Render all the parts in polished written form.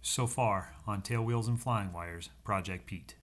So far on Tailwheels and Flying Wires, Project Piet.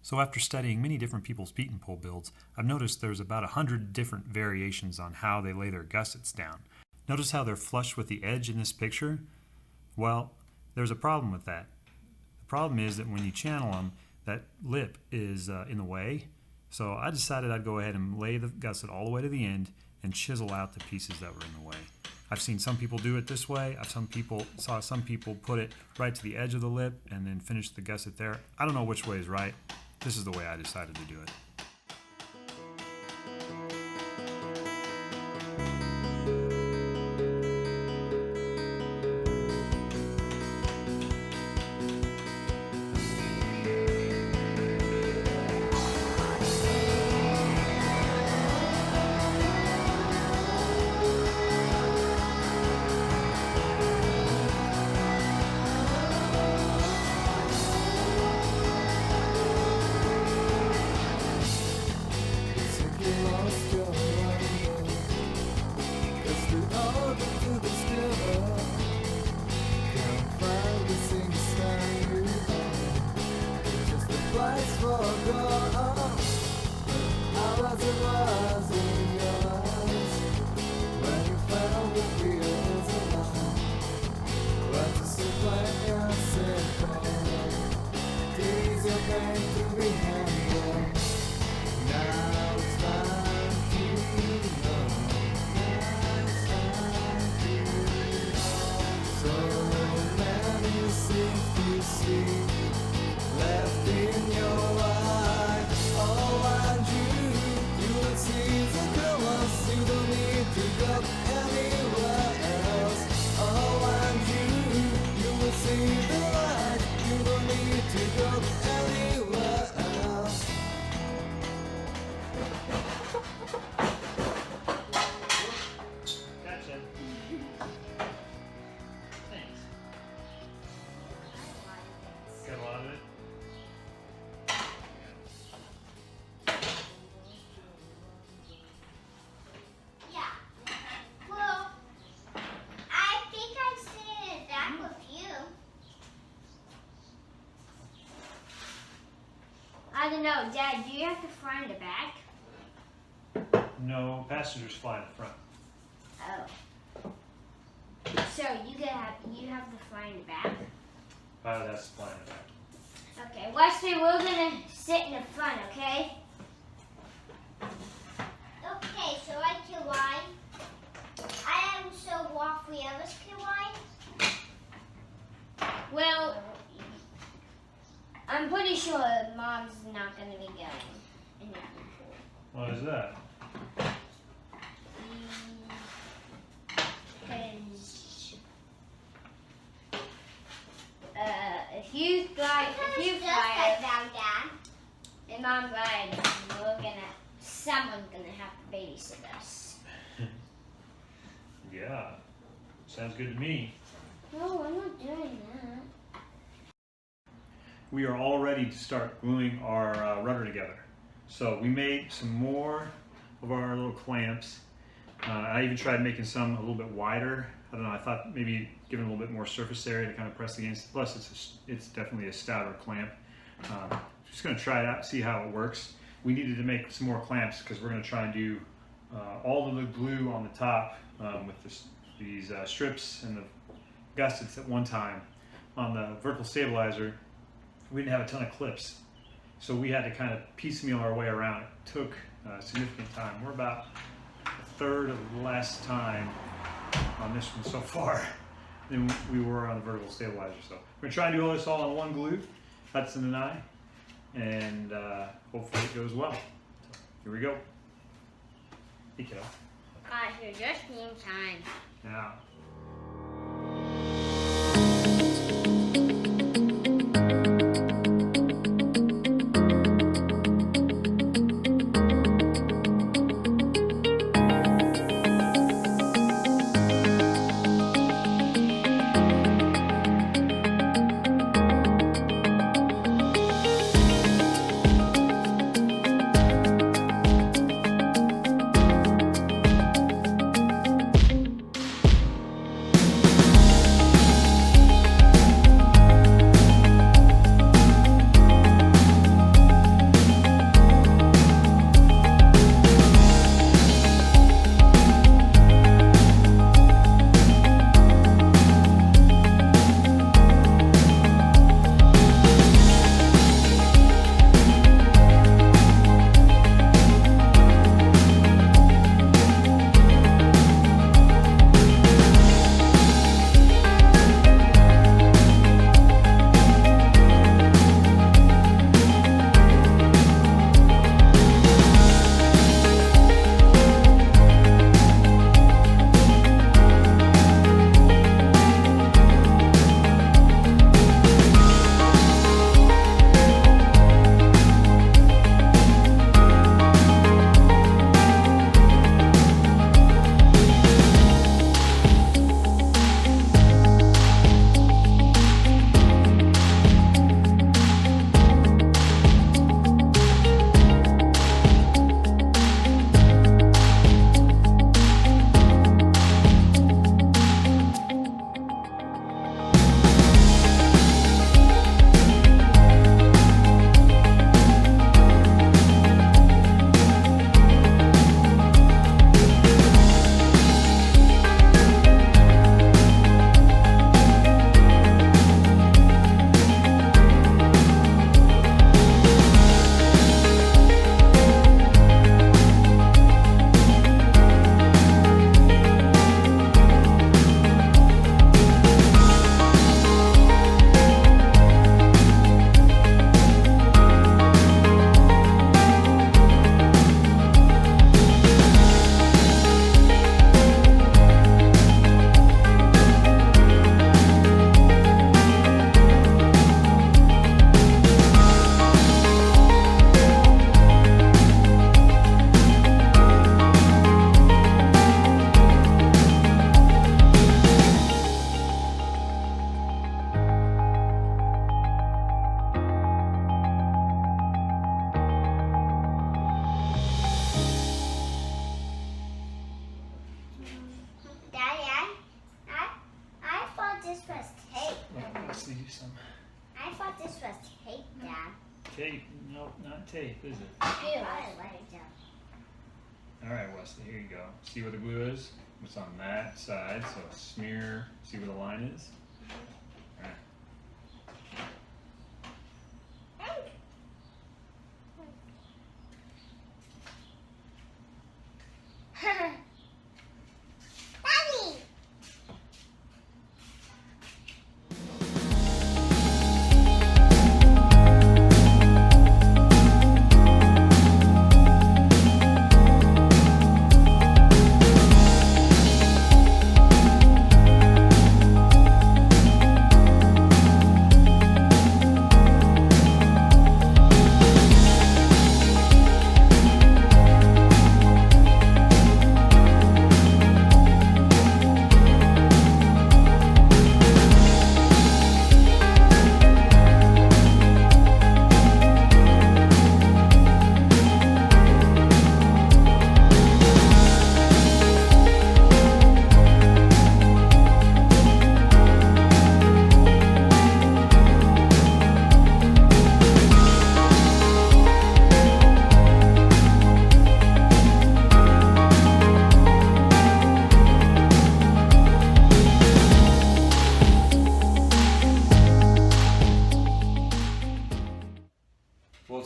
So after studying many different people's Pietenpol builds, I've noticed there's about 100 different variations on how they lay their gussets down. Notice how they're flush with the edge in this picture? Well, there's a problem with that. The problem is that when you channel them, that lip is in the way. So I decided I'd go ahead and lay the gusset all the way to the end and chisel out the pieces that were in the way. I've seen some people do it this way. Saw some people put it right to the edge of the lip and then finish the gusset there. I don't know which way is right. This is the way I decided to do it. I don't know, Dad, do you have to fly in the back? No, passengers fly in the front. Oh. So you have to fly in the back? Pilot has to fly in the back. Okay, Wesley, we're gonna sit in the front, okay? Okay, so I can lie. I am so what we others can lie. Well, I'm pretty sure Mom's not going to be going in that pool. Why is that? Because if If you fly Just down, Dad. and Mom rides, someone's gonna have to babysit us. Yeah, sounds good to me. No, I'm not doing that. We are all ready to start gluing our rudder together. So we made some more of our little clamps. I even tried making some a little bit wider. I don't know, I thought maybe giving a little bit more surface area to kind of press against. Plus it's definitely a stouter clamp. Just gonna try it out, see how it works. We needed to make some more clamps because we're gonna try and do all of the glue on the top with these strips and the gussets at one time. On the vertical stabilizer, we didn't have a ton of clips, so we had to kind of piecemeal our way around. It took significant time. We're about a third of less time on this one so far than we were on the vertical stabilizer. So we're gonna try and do all this all on one glue, Hudson and I, and hopefully it goes well. So here we go. Hey kiddo. Guys, you're just in time. Yeah. Tape? Nope, not tape, is it? Alright, Wesley, here you go. See where the glue is? What's on that side, so smear, see where the line is? Alright. Daddy!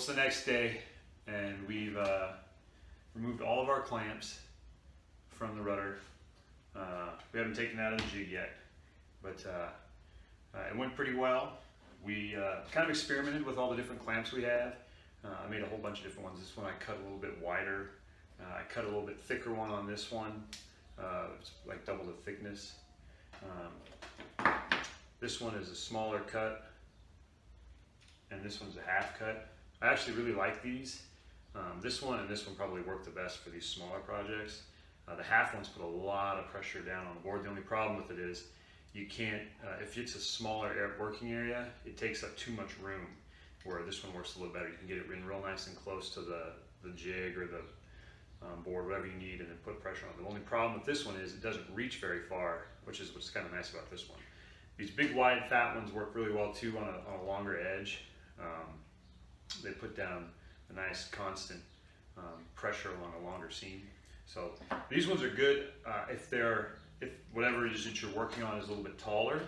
it's the next day, and we've removed all of our clamps from the rudder. We haven't taken it out of the jig yet, but it went pretty well. We kind of experimented with all the different clamps we have. I made a whole bunch of different ones. This one I cut a little bit wider. I cut a little bit thicker one on this one. It's like double the thickness. This one is a smaller cut, and this one's a half cut. I actually really like these. This one and this one probably work the best for these smaller projects. The half ones put a lot of pressure down on the board. The only problem with it is you can't, if it's a smaller working area, it takes up too much room, where this one works a little better. You can get it in real nice and close to the jig or the board, whatever you need, and then put pressure on it. The only problem with this one is it doesn't reach very far, which is what's kind of nice about this one. These big, wide, fat ones work really well too on a longer edge. They put down a nice constant pressure along a longer seam. So these ones are good if whatever it is that you're working on is a little bit taller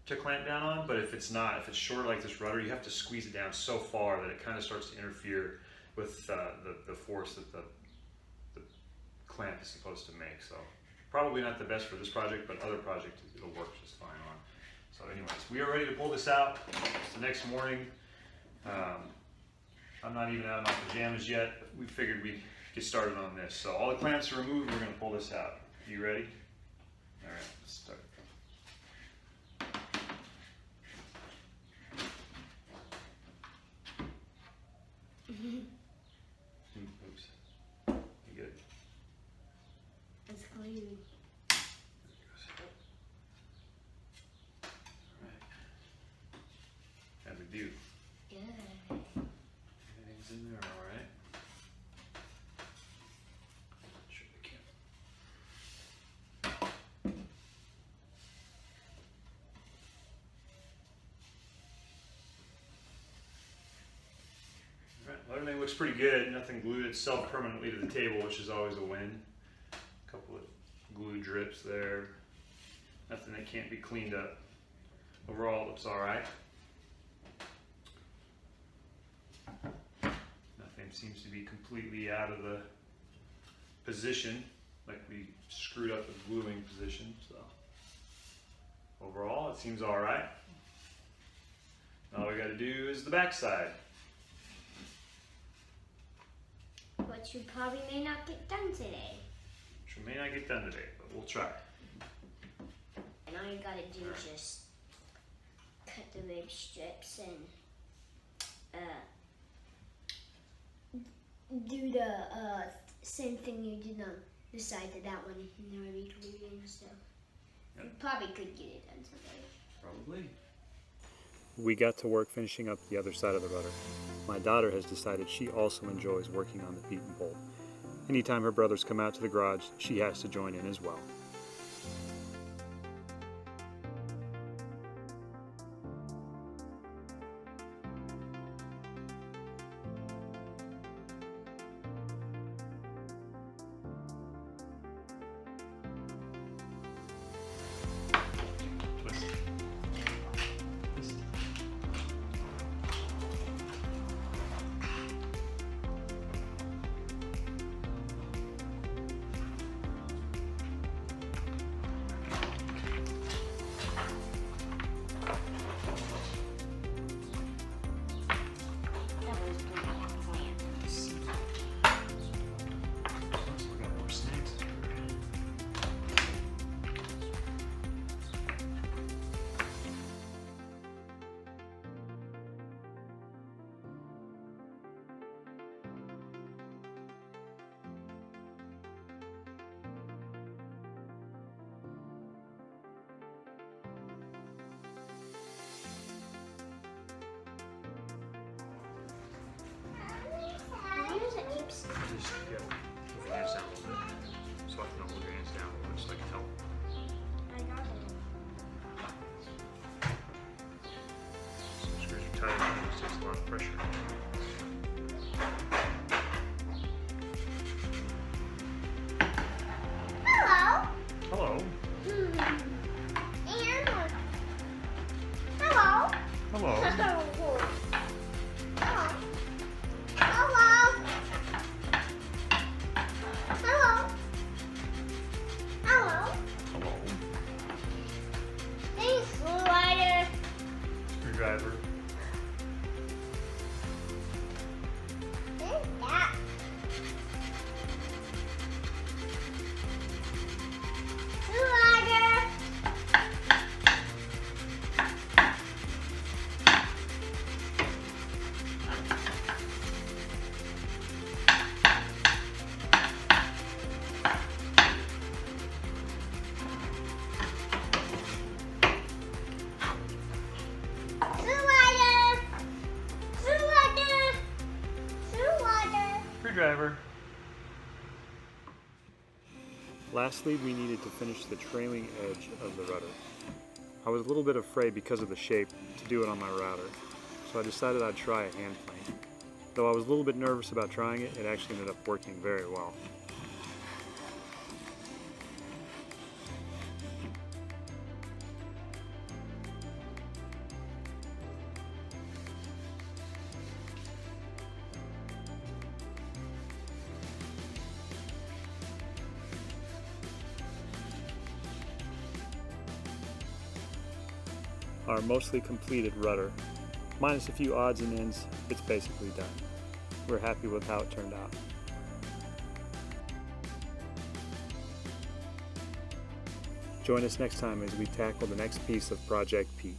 to clamp down on, but if it's not, if it's short like this rudder, you have to squeeze it down so far that it kind of starts to interfere with the force that the clamp is supposed to make. So probably not the best for this project, but other projects it'll work just fine on. So anyways, we are ready to pull this out. It's the next morning. I'm not even out of my pajamas yet, but we figured we'd get started on this. So all the clamps are removed, we're gonna pull this out. You ready? All right, let's start. Oops. You good? It's clean. How do we do? Good. Everything's in there all right? Sure we can. All right, well, everything looks pretty good. Nothing glued itself permanently to the table, which is always a win. A couple of glue drips there. Nothing that can't be cleaned up. Overall, it looks all right. Nothing seems to be completely out of the position, like we screwed up the gluing position. So overall, it seems all right. All we got to do is the back side. Which you probably may not get done today. Which we may not get done today, but we'll try. And all you gotta do is just cut the rib strips and do the same thing you did on the side of that one, and already glued and stuff. Yep. You probably could get it done today. Probably. We got to work finishing up the other side of the rudder. My daughter has decided she also enjoys working on the Pietenpol. Anytime her brothers come out to the garage, she has to join in as well. Just move your hands down a little bit. So I can hold your hands down a little bit so I can help. I got it. Screws are tight, it just takes a lot of pressure. Hello. Hello. And hello. Hello. Hello. screwdriver. Lastly, we needed to finish the trailing edge of the rudder. I was a little bit afraid because of the shape to do it on my router, so I decided I'd try a hand plane. Though I was a little bit nervous about trying it, it actually ended up working very well. Our mostly completed rudder, minus a few odds and ends, it's basically done. We're happy with how it turned out. Join us next time as we tackle the next piece of Project Piet.